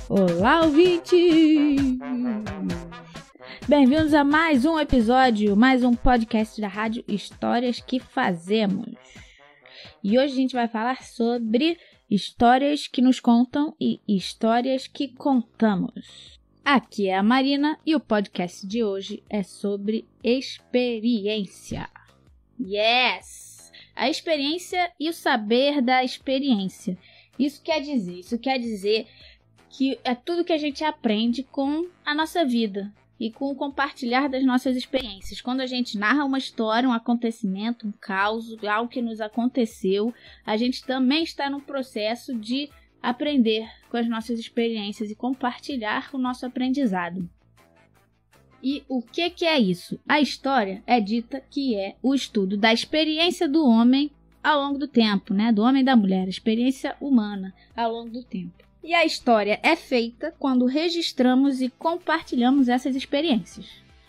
Olá, ouvintes! Bem-vindos a mais um episódio, mais um podcast da rádio Histórias que Fazemos. E hoje a gente vai falar sobre histórias que nos contam e histórias que contamos. Aqui é a Marina e o podcast de hoje é sobre experiência. Yes! A experiência e o saber da experiência. Isso quer dizer que é tudo que a gente aprende com a nossa vida e com o compartilhar das nossas experiências. Quando a gente narra uma história, um acontecimento, um caos, algo que nos aconteceu, a gente também está no processo de aprender com as nossas experiências e compartilhar o nosso aprendizado. E o que é isso? A história é dita que é o estudo da experiência do homem ao longo do tempo, né? Do homem e da mulher, a experiência humana ao longo do tempo. E a história é feita quando registramos e compartilhamos essas experiências.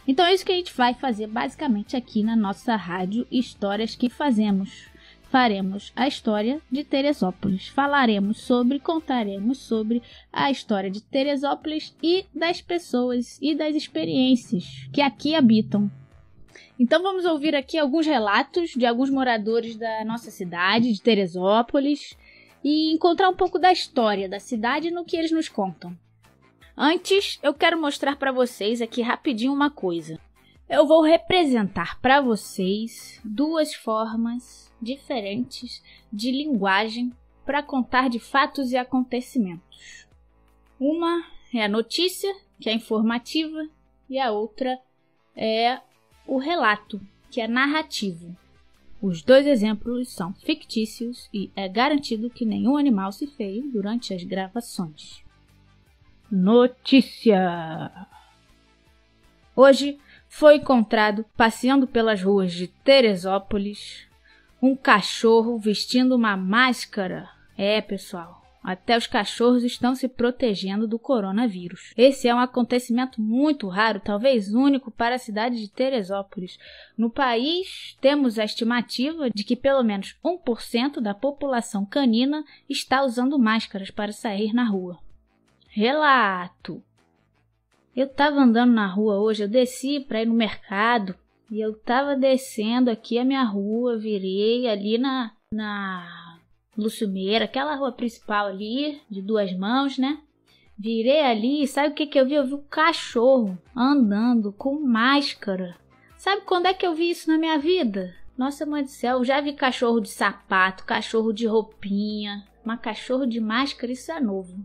Então é isso que a gente vai fazer basicamente aqui na nossa rádio Histórias que Fazemos. Faremos a história de Teresópolis. Contaremos sobre a história de Teresópolis e das pessoas e das experiências que aqui habitam. Então vamos ouvir aqui alguns relatos de alguns moradores da nossa cidade, de Teresópolis, e encontrar um pouco da história da cidade no que eles nos contam. Antes, eu quero mostrar para vocês aqui rapidinho uma coisa. Eu vou representar para vocês duas formas diferentes de linguagem para contar de fatos e acontecimentos. Uma é a notícia, que é informativa, e a outra é o relato, que é narrativo. Os dois exemplos são fictícios e é garantido que nenhum animal se feriu durante as gravações. Notícia! Hoje foi encontrado, passeando pelas ruas de Teresópolis, um cachorro vestindo uma máscara. Pessoal, até os cachorros estão se protegendo do coronavírus. Esse é um acontecimento muito raro, talvez único para a cidade de Teresópolis. No país, temos a estimativa de que pelo menos 1% da população canina está usando máscaras para sair na rua. Relato! Eu estava andando na rua hoje, eu desci para ir no mercado e eu estava descendo aqui a minha rua, virei ali na Lúcio Meira, aquela rua principal ali, de duas mãos, né? Virei ali e sabe o que eu vi? Eu vi um cachorro andando com máscara. Sabe quando é que eu vi isso na minha vida? Nossa mãe do céu, eu já vi cachorro de sapato, cachorro de roupinha, mas cachorro de máscara, isso é novo.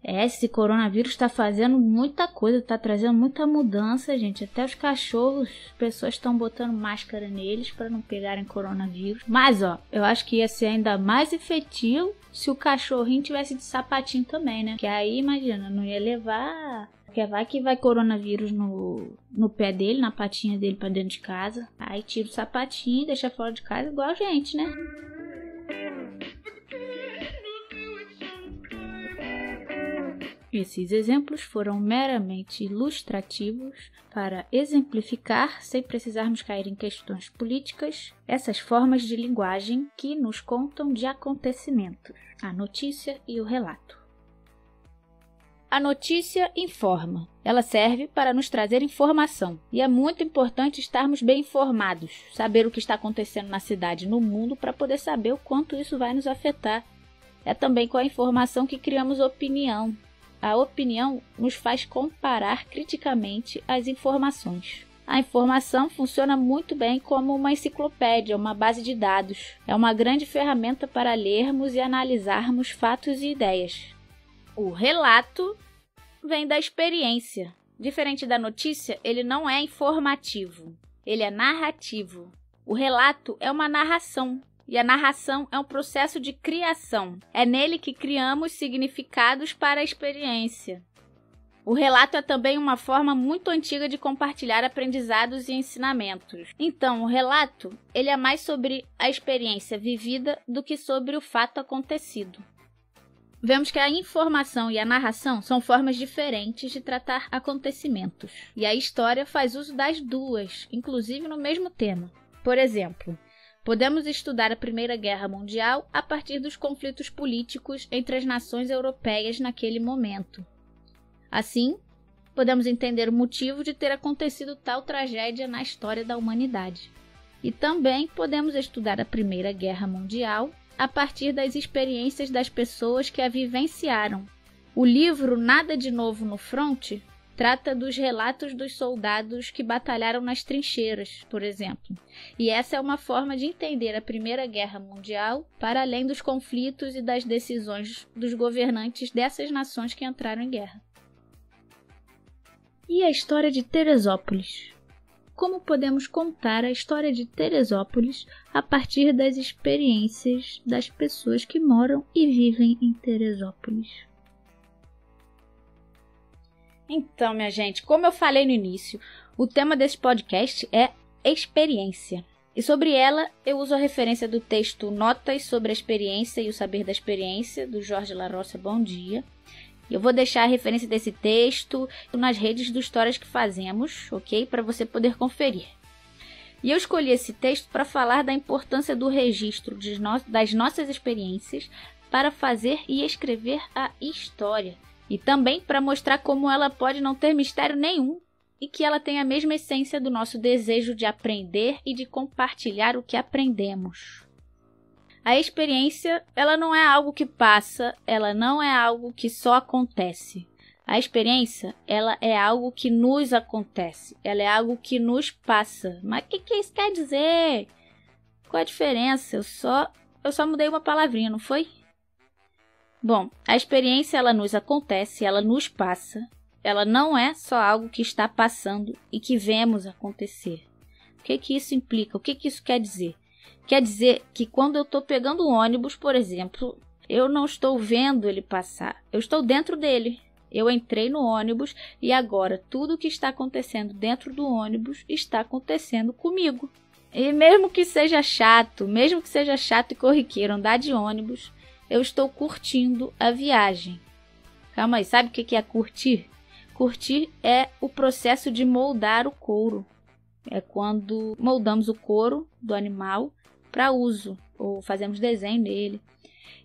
Esse coronavírus está fazendo muita coisa, está trazendo muita mudança, gente. Até os cachorros, pessoas estão botando máscara neles para não pegarem coronavírus. Mas, eu acho que ia ser ainda mais efetivo se o cachorrinho tivesse de sapatinho também, né? Que aí, imagina, não ia levar... Porque vai que vai coronavírus no pé dele, na patinha dele para dentro de casa. Aí tira o sapatinho e deixa fora de casa igual a gente, né? Esses exemplos foram meramente ilustrativos para exemplificar, sem precisarmos cair em questões políticas, essas formas de linguagem que nos contam de acontecimentos, a notícia e o relato. A notícia informa. Ela serve para nos trazer informação. E é muito importante estarmos bem informados, saber o que está acontecendo na cidade e no mundo para poder saber o quanto isso vai nos afetar. É também com a informação que criamos opinião. A opinião nos faz comparar criticamente as informações. A informação funciona muito bem como uma enciclopédia, uma base de dados. É uma grande ferramenta para lermos e analisarmos fatos e ideias. O relato vem da experiência. Diferente da notícia, ele não é informativo, ele é narrativo. O relato é uma narração. E a narração é um processo de criação. É nele que criamos significados para a experiência. O relato é também uma forma muito antiga de compartilhar aprendizados e ensinamentos. Então, o relato, ele é mais sobre a experiência vivida do que sobre o fato acontecido. Vemos que a informação e a narração são formas diferentes de tratar acontecimentos. E a história faz uso das duas, inclusive no mesmo tema. Por exemplo, podemos estudar a Primeira Guerra Mundial a partir dos conflitos políticos entre as nações europeias naquele momento. Assim, podemos entender o motivo de ter acontecido tal tragédia na história da humanidade. E também podemos estudar a Primeira Guerra Mundial a partir das experiências das pessoas que a vivenciaram. O livro Nada de Novo no Fronte trata dos relatos dos soldados que batalharam nas trincheiras, por exemplo. E essa é uma forma de entender a Primeira Guerra Mundial para além dos conflitos e das decisões dos governantes dessas nações que entraram em guerra. E a história de Teresópolis? Como podemos contar a história de Teresópolis a partir das experiências das pessoas que moram e vivem em Teresópolis? Então, minha gente, como eu falei no início, o tema desse podcast é experiência. E sobre ela, eu uso a referência do texto Notas sobre a Experiência e o Saber da Experiência, do Jorge La Roça Bom Dia. Eu vou deixar a referência desse texto nas redes do Histórias que Fazemos, ok? Para você poder conferir. E eu escolhi esse texto para falar da importância do registro das nossas experiências para fazer e escrever a história. E também para mostrar como ela pode não ter mistério nenhum e que ela tem a mesma essência do nosso desejo de aprender e de compartilhar o que aprendemos. A experiência, ela não é algo que passa, ela não é algo que só acontece. A experiência, ela é algo que nos acontece, ela é algo que nos passa. Mas o que isso quer dizer? Qual a diferença? Eu só mudei uma palavrinha, não foi? Bom, a experiência, ela nos acontece, ela nos passa. Ela não é só algo que está passando e que vemos acontecer. O que isso implica? O que isso quer dizer? Quer dizer que quando eu estou pegando um ônibus, por exemplo, eu não estou vendo ele passar, eu estou dentro dele. Eu entrei no ônibus e agora tudo o que está acontecendo dentro do ônibus está acontecendo comigo. E mesmo que seja chato e corriqueiro andar de ônibus, eu estou curtindo a viagem. Calma aí, sabe o que é curtir? Curtir é o processo de moldar o couro. É quando moldamos o couro do animal para uso, ou fazemos desenho nele.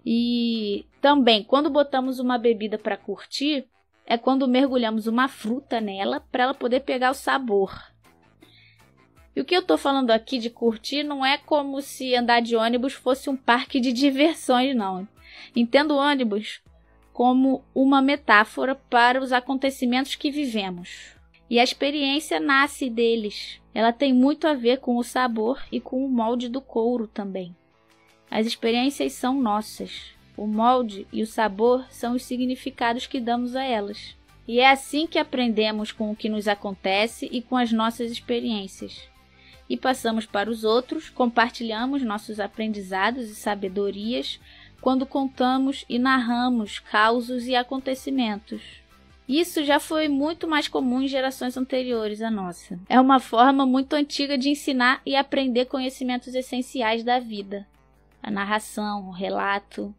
E também, quando botamos uma bebida para curtir, é quando mergulhamos uma fruta nela para ela poder pegar o sabor. E o que eu estou falando aqui de curtir não é como se andar de ônibus fosse um parque de diversões, não. Entendo o ônibus como uma metáfora para os acontecimentos que vivemos. E a experiência nasce deles. Ela tem muito a ver com o sabor e com o molde do couro também. As experiências são nossas. O molde e o sabor são os significados que damos a elas. E é assim que aprendemos com o que nos acontece e com as nossas experiências. E passamos para os outros, compartilhamos nossos aprendizados e sabedorias quando contamos e narramos causos e acontecimentos. Isso já foi muito mais comum em gerações anteriores à nossa. É uma forma muito antiga de ensinar e aprender conhecimentos essenciais da vida. A narração, o relato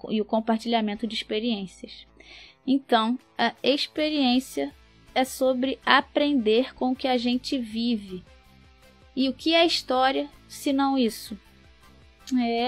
e o compartilhamento de experiências. Então, a experiência é sobre aprender com o que a gente vive. E o que é história, se não isso?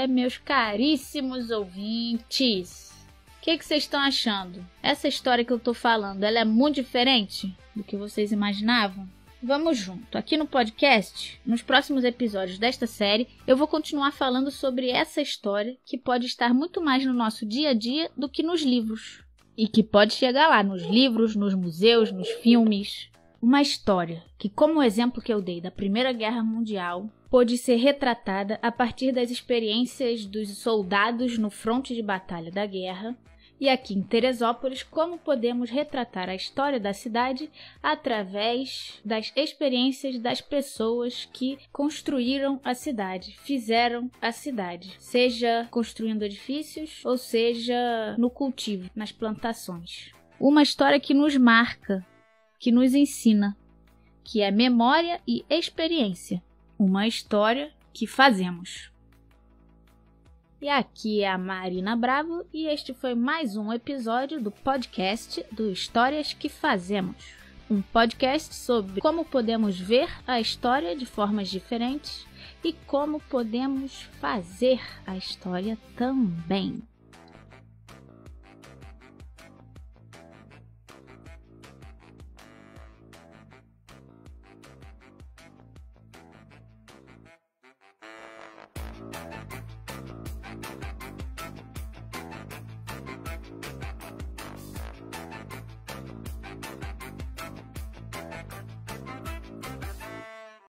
Meus caríssimos ouvintes, o que vocês estão achando? Essa história que eu estou falando, ela é muito diferente do que vocês imaginavam? Vamos junto. Aqui no podcast, nos próximos episódios desta série, eu vou continuar falando sobre essa história que pode estar muito mais no nosso dia a dia do que nos livros. E que pode chegar lá nos livros, nos museus, nos filmes. Uma história que, como o exemplo que eu dei da Primeira Guerra Mundial, pôde ser retratada a partir das experiências dos soldados no fronte de batalha da guerra. E aqui em Teresópolis, como podemos retratar a história da cidade através das experiências das pessoas que construíram a cidade, fizeram a cidade, seja construindo edifícios ou seja no cultivo, nas plantações. Uma história que nos marca, que nos ensina, que é memória e experiência. Uma história que fazemos. E aqui é a Marina Bravo e este foi mais um episódio do podcast do Histórias que Fazemos. Um podcast sobre como podemos ver a história de formas diferentes e como podemos fazer a história também.